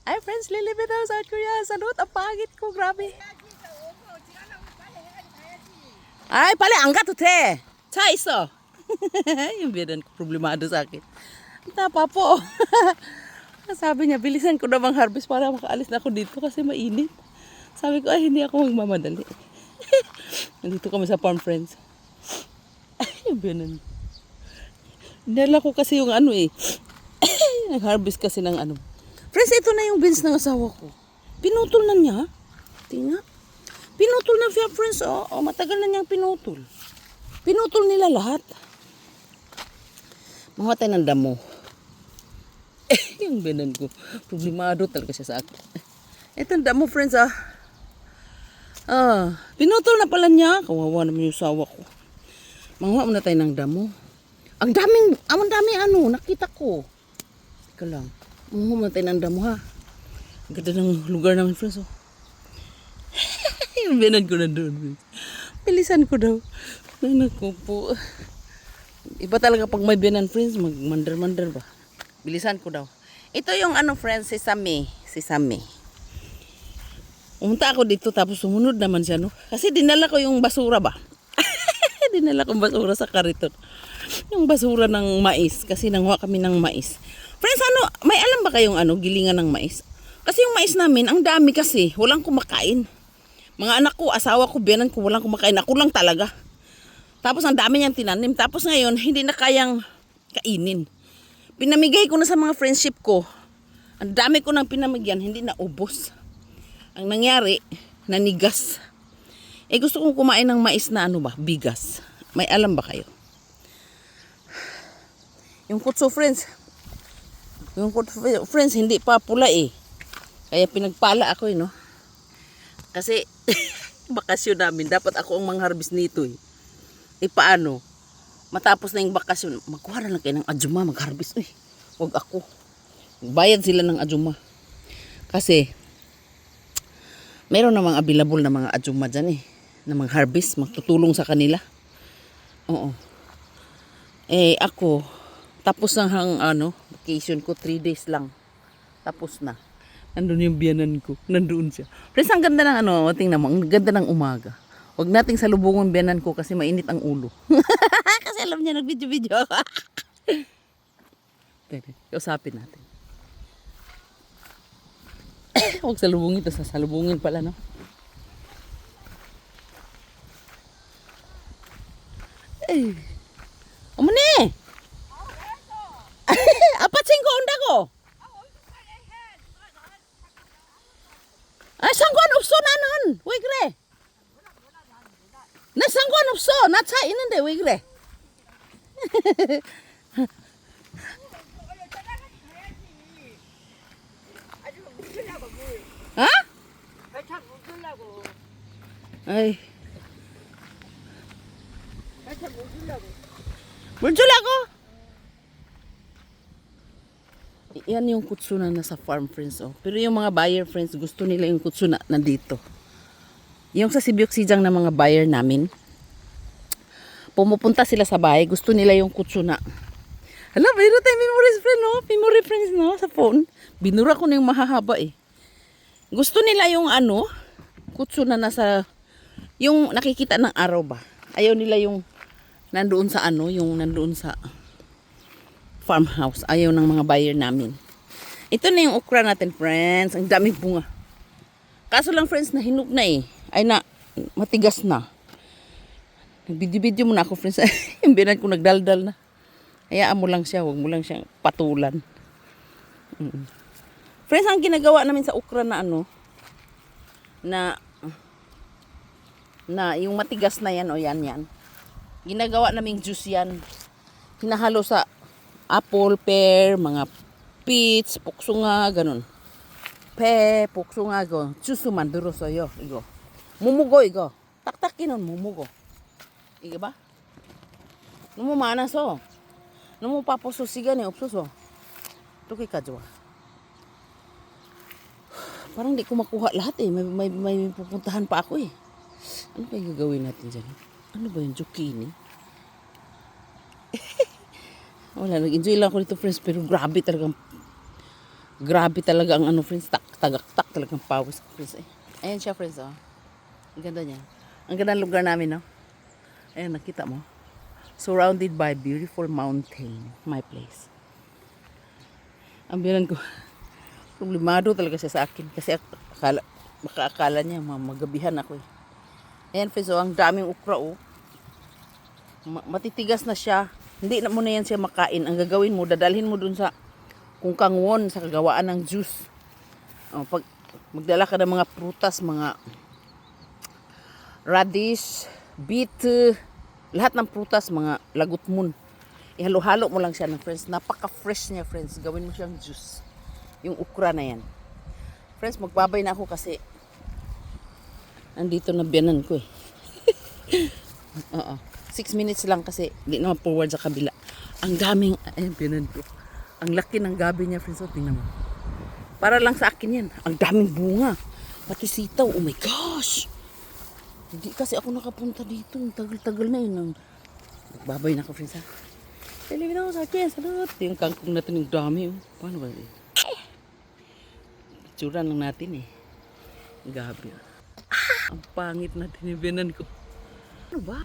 Ay, friends, lilipit ako South Korea. Salud, ang pangit ko, grabe. Ay, pala, angkat ute. Cha, iso. Yung biyanan ko, problemado sa akin. Tapa po. Sabi niya, bilisan ko na bang harvest para makaalis na ako dito kasi mainit. Sabi ko, ay, hindi ako magmamadali. Nandito kami sa farm, friends. Ay, yung biyanan. Dala ko kasi yung ano eh. Nag-harvest kasi ng ano. Friends, ito na yung beans ng asawa ko. Pinutol na niya. Tingnan. Pinutol na siya, friends. Oh, matagal na niyang pinutol. Pinutol nila lahat. Mamatay ng damo. Yung benan ko. Problemado talaga siya sa akin. Ito ang damo, friends, pinutol na pala niya. Kawawa naman yung asawa ko. Manguha muna tayo ng damo. Ang daming ano, nakita ko. Teka lang. Manguha muna tayo ng damo, ha. Ang ganda ng lugar namin, friends, oh. Yung benan ko na doon, friends. Bilisan ko daw. Ay, naku po. Iba talaga pag may benan, friends, magmandar-mandar ba. Bilisan ko daw. Ito yung ano, friends, sesame. Sesame. Umunta ako dito tapos sumunod naman siya, no? Kasi dinala ko yung basura ba? Dinala ko basura sa kariton. Yung basura ng mais. Kasi nanguha kami ng mais. Friends, ano, may alam ba kayong ano, gilingan ng mais? Kasi yung mais namin, ang dami kasi. Walang kumakain. Mga anak ko, asawa ko, biyanan ko, walang kumakain. Ako lang talaga. Tapos ang dami niyang tinanim. Tapos ngayon, hindi na kayang kainin. Pinamigay ko na sa mga friendship ko. Ang dami ko nang pinamigyan, hindi na ubos. Ang nangyari, nanigas. Eh gusto kong kumain ng mais na ano ba, bigas. May alam ba kayo? Yung kutso, friends. Yung kutso, friends, hindi pa pula eh. Kaya pinagpala ako no. Kasi bakasyon namin, dapat ako ang mangharvest nito eh. Eh paano? Matapos na yung bakasyon, magkuha na lang kayo ng ajuma, magharvest. Uy, huwag ako. Bayad sila ng ajuma. Kasi, meron namang available na mga ajuma dyan eh. Na mag-harvest, magtutulong sa kanila. Oo. Eh ako, tapos na hang ano, vacation ko, 3 days lang. Tapos na. Nandun yung biyanan ko. Nandoon siya. Friends, ang ganda ng ano, tingnan mo, ang ganda ng umaga. Huwag nating salubungan biyanan ko kasi mainit ang ulo. Kasi alam niya, nag-video-video ako. Teka, kausapin natin. Huwag salubungin, ito sa salubungin pala, no? Eh, umani! Apat singko unda ko. Ay, sangguan upso na nun. Wigre. Na sangguan upso. Na cha inende wigre. Ha? Ay. Burjul ako. Yan yung kutsu na nasa farm, friends. Oh. Pero yung mga buyer, friends, gusto nila yung kutsu na nandito. Yung sa Sibyok-Sijang na mga buyer namin, pumupunta sila sa bahay, gusto nila yung kutsu na. Hala, mayroon tayo memories, friend, no? Memory friends, no? Sa phone. Binura ko na yung mahahaba, eh. Gusto nila yung ano, kutsu na nasa, yung nakikita ng araw ba? Ayaw nila yung nandoon sa ano, yung nandoon sa farmhouse. Ayaw ng mga buyer namin. Ito na yung okra natin, friends. Ang daming bunga. Kaso lang, friends, nahinog na eh. Ay na, matigas na. Nagbidyo-bidyo muna ako, friends. Yung binan ko nagdaldal na. Hayaan mo lang siya. Huwag mo lang siyang patulan. Friends, ang ginagawa namin sa okra na ano, na yung matigas na yan, o yan. Ginagawa naming juice yan. Hinahalo sa apple, pear, mga peach, puksunga, ganun. Puksunga, go. Juice man, duros, yo. Igo. Mumugo, igo. Tak-takin nun, mumugo. Igo ba? Numumanas, oh. Numupaposusigan, upsos, oh. Tuki ka, jowa. Parang di ko makuha lahat, eh. May pupuntahan pa ako, eh. Ano kaya gagawin natin dyan? Ano ba yung zucchini? Wala, nag-enjoy lang ako dito, friends, pero grabe talagang Grabe talaga ang ano friends, tagaktak talagang pawis ko friends. Ayan siya friends oh. Ang ganda niya. Ang ganda ng lugar namin no. Ayan nakita mo. Surrounded by beautiful mountain, my place. Ang bilan ko, problemado talaga siya sa akin kasi baka akala niya magabihan ako eh. Ayan friends oh, ang daming ukra oh. Matitigas na siya. Hindi na mo na yan siya makain. Ang gagawin mo, dadalhin mo dun sa kung kangwon sa kagawaan ng juice. Pag magdala ka ng mga prutas, mga radish, beet, lahat ng prutas, mga lagutmon. Ihalo-halo mo lang siya ng friends. Napaka-fresh niya friends. Gawin mo siyang juice. Yung ukra na yan. Friends, magbabay na ako kasi nandito na biyanan ko eh. Oo. 6 minutes lang kasi hindi naman forward sa kabila. Ang daming, ayun, biyanan ko. Ang laki ng gabi niya, friends. O, tingnan mo. Para lang sa akin yan. Ang daming bunga. Pati sitaw. Oh my gosh! Hindi kasi ako nakapunta dito. Tagal-tagal na yun. Nagbabay na ako, friends. Ha? Talibin ako sa akin. Salot. Yung kangkong natin yung dami. Oh. Paano ba? Pictura lang natin eh. Ang gabi. Ang pangit natin yung biyanan ko. Ano ba?